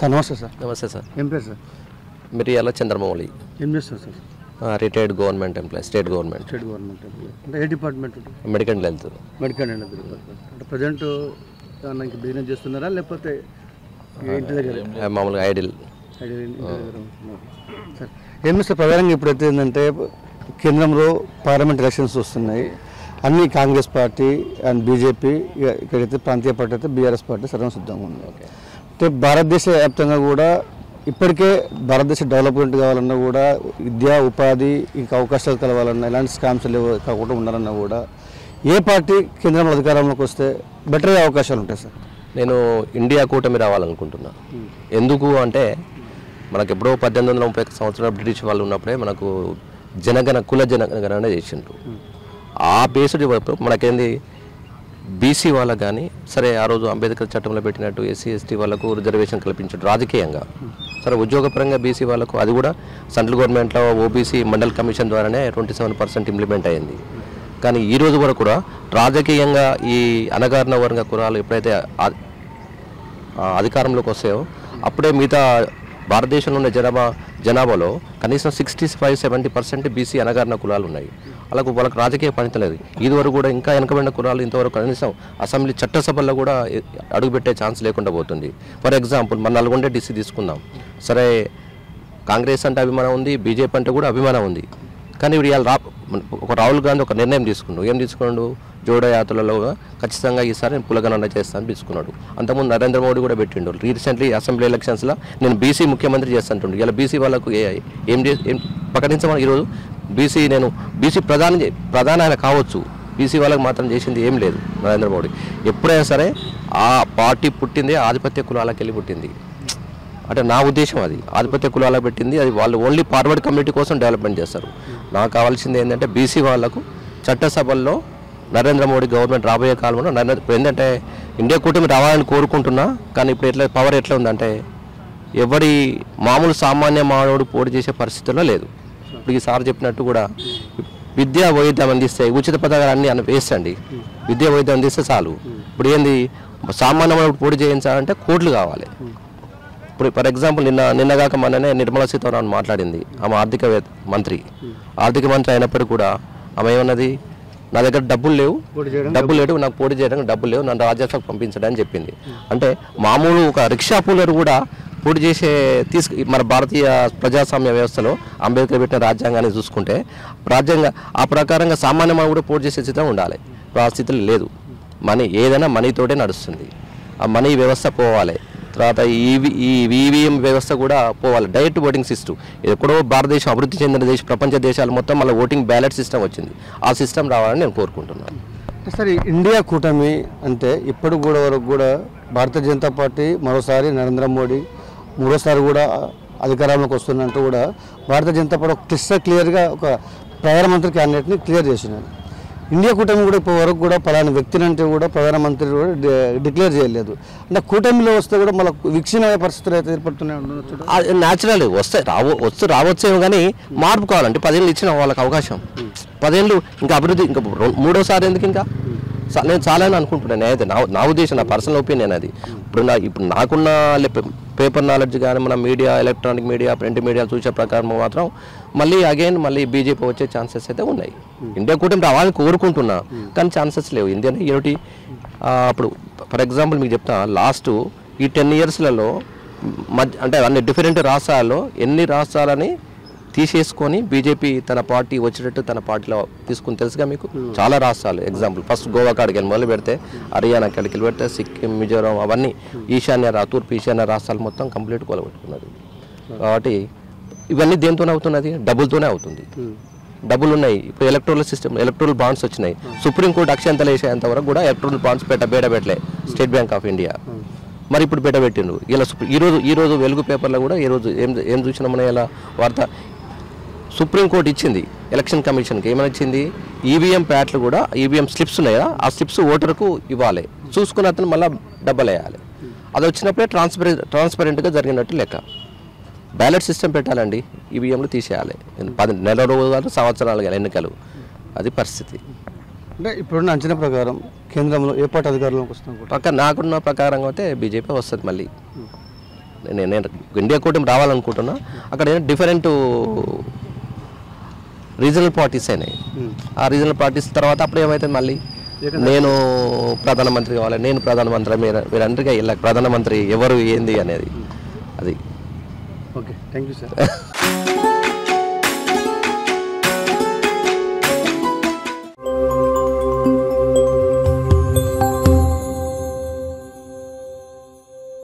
Sir నమస్తే sir. నమస్తే sir. ఏం పేరు సార్? మిరియాల చంద్రమౌళి. ఏం చేస్తారు sir? Retired government employee, state government employee. అంటే ఏ department? Medical health. Medical health department. అంటే ప్రజెంట్ ఏమన్నా ఇంక బిజినెస్ చేస్తున్నారా లేకపోతే ఇంటి దగ్గర మామూలుగా ఐడిల్? సార్ ఏం సార్ ప్రధానంగా ఇప్పుడైతే ఏంటంటే కేంద్రంలో పార్లమెంట్ ఎలక్షన్స్ వస్తున్నాయి. అన్ని కాంగ్రెస్ పార్టీ అండ్ బీజేపీ, ఇక్కడైతే ప్రాంతీయ పార్టీ అయితే బీఆర్ఎస్ పార్టీ సర్వసిద్ధంగా ఉంది. అంటే భారతదేశ వ్యాప్తంగా కూడా ఇప్పటికే భారతదేశ డెవలప్మెంట్ కావాలన్నా కూడా విద్యా ఉపాధి ఇంకా అవకాశాలు కలవాలన్నా ఎలాంటి స్కామ్స్ కాకుండా ఉండాలన్నా కూడా ఏ పార్టీ కేంద్రంలో అధికారంలోకి వస్తే బెటర్ అయ్యే అవకాశాలు ఉంటాయి సార్? నేను ఇండియా కూటమి రావాలనుకుంటున్నా. ఎందుకు అంటే మనకు ఎప్పుడో 1830 సంవత్సరాలు బ్రిటిష్ వాళ్ళు ఉన్నప్పుడే మనకు కుల జనగణన చేసిండ్రు. ఆ బేస్డ్ మనకేంది బీసీ వాళ్ళకు కానీ సరే ఆ రోజు అంబేద్కర్ చట్టంలో పెట్టినట్టు ఎస్సీ ఎస్టీ వాళ్ళకు రిజర్వేషన్ కల్పించారు రాజకీయంగా. సరే ఉద్యోగపరంగా బీసీ వాళ్ళకు అది కూడా సెంట్రల్ గవర్నమెంట్లో ఓబీసీ మండల్ కమిషన్ ద్వారానే 27% ఇంప్లిమెంట్ అయ్యింది. కానీ ఈ రోజు వరకు కూడా రాజకీయంగా ఈ అణగారిన వర్గ కులాలు ఎప్పుడైతే అధికారంలోకి వస్తాయో అప్పుడే మిగతా భారతదేశంలో ఉన్న జనాభాలో కనీసం 65-70% బీసీ అణగారిన కులాలు ఉన్నాయి. వాళ్ళకు రాజకీయ పనిత లేదు. ఇదివరకు కూడా ఇంకా వెనకబడిన కులాలు ఇంతవరకు కనీసం అసెంబ్లీ చట్టసభల్లో కూడా అడుగుపెట్టే ఛాన్స్ లేకుండా పోతుంది. ఫర్ ఎగ్జాంపుల్ మన నల్గొండ డిస్ట్రిక్ట్ తీసుకుందాం. సరే కాంగ్రెస్ అంటే అభిమానం ఉంది, బీజేపీ అంటే కూడా అభిమానం ఉంది. కానీ ఇప్పుడు ఇవాళ ఒక రాహుల్ గాంధీ ఒక నిర్ణయం తీసుకున్నాడు. ఏం తీసుకున్నాడు? జోడో యాత్రలలో ఖచ్చితంగా ఈసారి నేను కులగణన చేస్తానని తీసుకున్నాడు. అంతకుముందు నరేంద్ర మోడీ కూడా పెట్టిండు. రీసెంట్లీ అసెంబ్లీ ఎలక్షన్స్లో నేను బీసీ ముఖ్యమంత్రి చేస్తాంటుండు. ఇలా బీసీ వాళ్ళకు ఏం ప్రకటించమని ఈరోజు నేను బీసీ ప్రధాన ఆయన కావచ్చు, బీసీ వాళ్ళకి మాత్రం చేసింది ఏం లేదు నరేంద్ర మోడీ. ఎప్పుడైనా సరే ఆ పార్టీ పుట్టింది ఆధిపత్య కులాలకు వెళ్ళి పుట్టింది. అంటే నా ఉద్దేశం అది ఆధిపత్య కులాలకు పెట్టింది. అది వాళ్ళు ఓన్లీ ఫార్వర్డ్ కమ్యూనిటీ కోసం డెవలప్మెంట్ చేస్తారు. నాకు కావాల్సింది ఏంటంటే బీసీ వాళ్లకు చట్టసభల్లో నరేంద్ర మోడీ గవర్నమెంట్ రాబోయే కాలంలో ఏంటంటే ఇండియా కూటమి రావాలని కోరుకుంటున్నా. కానీ ఇప్పుడు పవర్ ఎట్లా ఉందంటే ఎవరి మామూలు సామాన్య మానవుడు పోటీ చేసే పరిస్థితుల్లో లేదు. ఇప్పుడు ఈసారి చెప్పినట్టు కూడా విద్యా వైద్యం అందిస్తే ఉచిత పథకాలు అన్నీ వేస్తండి. విద్యా వైద్యం అందిస్తే చాలు. ఇప్పుడు ఏంది సామాన్య మానవుడు పోటీ చేయించాలంటే కోట్లు కావాలి. ఇప్పుడు ఫర్ ఎగ్జాంపుల్ నిన్నగాక మొన్ననే నిర్మలా సీతారామన్ మాట్లాడింది. ఆమె ఆర్థిక మంత్రి అయినప్పటికీ కూడా ఆమె ఏమన్నది, నా దగ్గర డబ్బులు లేవు, నాకు పోటీ చేయడానికి డబ్బులు లేవు, నన్ను రాజ్యసభకు పంపించడానికి చెప్పింది. అంటే మామూలు ఒక రిక్షా పూలర్ కూడా పోటీ చేసే మన భారతీయ ప్రజాస్వామ్య వ్యవస్థలో అంబేద్కర్ పెట్టిన రాజ్యాంగాన్ని చూసుకుంటే ఆ ప్రకారంగా సామాన్య మనం కూడా పోటీ చేసే స్థితి ఉండాలి. ఆ స్థితిలో లేదు. ఏదైనా మనీతోటే నడుస్తుంది. ఆ మనీ వ్యవస్థ పోవాలి. తర్వాత ఈవీఎం వ్యవస్థ కూడా పోవాలి. డైరెక్ట్ ఓటింగ్ సిస్టమ్ ఎక్కడో భారతదేశం అభివృద్ధి చెందిన ప్రపంచ దేశాలు మొత్తం మళ్ళీ ఓటింగ్ బ్యాలెట్ సిస్టమ్ వచ్చింది. ఆ సిస్టమ్ రావాలని నేను కోరుకుంటున్నాను. సార్ ఇండియా కూటమి అంటే ఇప్పటి వరకు కూడా భారతీయ జనతా పార్టీ మరోసారి నరేంద్ర మోడీ మూడోసారి కూడా అధికారంలోకి వస్తున్నట్టు కూడా భారతీయ జనతా పార్టీ క్లియర్గా ఒక ప్రధానమంత్రి క్యాండిడేట్ని క్లియర్ చేసినారు. ఇండియా కూటమి కూడా ఇప్పటి వరకు కూడా పలానా వ్యక్తిని అంటే కూడా ప్రధానమంత్రి కూడా డిక్లేర్ చేయలేదు. అంటే కూటమిలో వస్తే కూడా మళ్ళీ విక్షీణమయ్యే పరిస్థితులు అయితే ఏర్పడుతున్నాయి. న్యాచురల్ వస్తే రావచ్చేమో కానీ మార్పు కావాలంటే 10 ఏళ్ళు ఇచ్చిన వాళ్ళకి అవకాశం. 10 ఏళ్ళు ఇంకా అభివృద్ధి ఇంకా మూడోసారి ఎందుకు ఇంకా నేను చాలా అనుకుంటున్నాను. అయితే నా ఉద్దేశం, నా పర్సనల్ ఒపీనియన్ అది. ఇప్పుడు నాకున్న పేపర్ నాలెడ్జ్ కానీ మన media, electronic media, print media చూసే ప్రకారం మాత్రం మళ్ళీ బీజేపీ వచ్చే ఛాన్సెస్ అయితే ఉన్నాయి. ఇండియా కూటమి రావాలని కోరుకుంటున్నా కానీ ఛాన్సెస్ లేవు. ఇండియా యూనిటీ అప్పుడు ఫర్ ఎగ్జాంపుల్ మీకు చెప్తా, లాస్ట్ ఈ 10 ఇయర్స్లలో అంటే అన్ని డిఫరెంట్ రాష్ట్రాల్లో ఎన్ని రాష్ట్రాలని తీసేసుకొని బీజేపీ తన పార్టీ వచ్చేటట్టు తన పార్టీలో తీసుకుని తెలుసుగా మీకు చాలా రాష్ట్రాలు. ఎగ్జాంపుల్ ఫస్ట్ గోవా కాడికి వెళ్ళి మొదలు పెడితే హర్యానా కాడికి వెళ్ళి పెడితే సిక్కిం, మిజోరాం అవన్నీ తూర్పు ఈశాన్య రాష్ట్రాలు మొత్తం కంప్లీట్ కొలగొట్టుకున్నది. కాబట్టి ఇవన్నీ దేనితోనే అవుతున్నది? డబ్బులతోనే అవుతుంది. డబ్బులు ఉన్నాయి. ఇప్పుడు ఎలక్ట్రల్ బాండ్స్ వచ్చినాయి. సుప్రీంకోర్టు అక్షంతలు వేసేంత వరకు కూడా ఎలక్ట్రల్ బాండ్స్ బేడబెట్టలే స్టేట్ బ్యాంక్ ఆఫ్ ఇండియా. మరి ఇప్పుడు బేడబెట్టిండు. ఇలా ఈరోజు వెలుగు పేపర్లో కూడా ఈరోజు ఏం చూసినామని ఇలా వార్త సుప్రీంకోర్టు ఇచ్చింది ఎలక్షన్ కమిషన్కి. ఏమైనా ఇచ్చింది? ఈవీఎం ప్యాట్లు కూడా ఈవీఎం స్లిప్స్ ఉన్నాయి కదా, ఆ స్లిప్స్ ఓటర్కు ఇవ్వాలి. చూసుకున్న అతను మళ్ళీ డబ్బులు వేయాలి. అది వచ్చినప్పుడే ట్రాన్స్పరెంట్గా జరిగినట్టు లెక్క. బ్యాలెట్ సిస్టమ్ పెట్టాలండి, ఈవీఎంలు తీసేయాలి. 10 నెలల రోజులు సంవత్సరాలు ఎన్నికలు, అది పరిస్థితి. అంటే ఇప్పుడున్న అంచనా ప్రకారం కేంద్రంలో ఏ పార్టీ అధికారంలోకి వస్తుంది? నాకున్న ప్రకారం అయితే బీజేపీ వస్తుంది మళ్ళీ. నేను ఇండియా కూటమి రావాలనుకుంటున్నా. అక్కడ డిఫరెంట్ రీజనల్ పార్టీస్ అయినాయి. ఆ రీజనల్ పార్టీస్ తర్వాత అప్పుడు ఏమవుతుంది, మళ్ళీ నేను ప్రధానమంత్రి కావాలి, నేను ప్రధానమంత్రి, మీరందరికీ ఇలా ప్రధానమంత్రి ఎవరు ఏంది అనేది అది. Okay, thank you sir.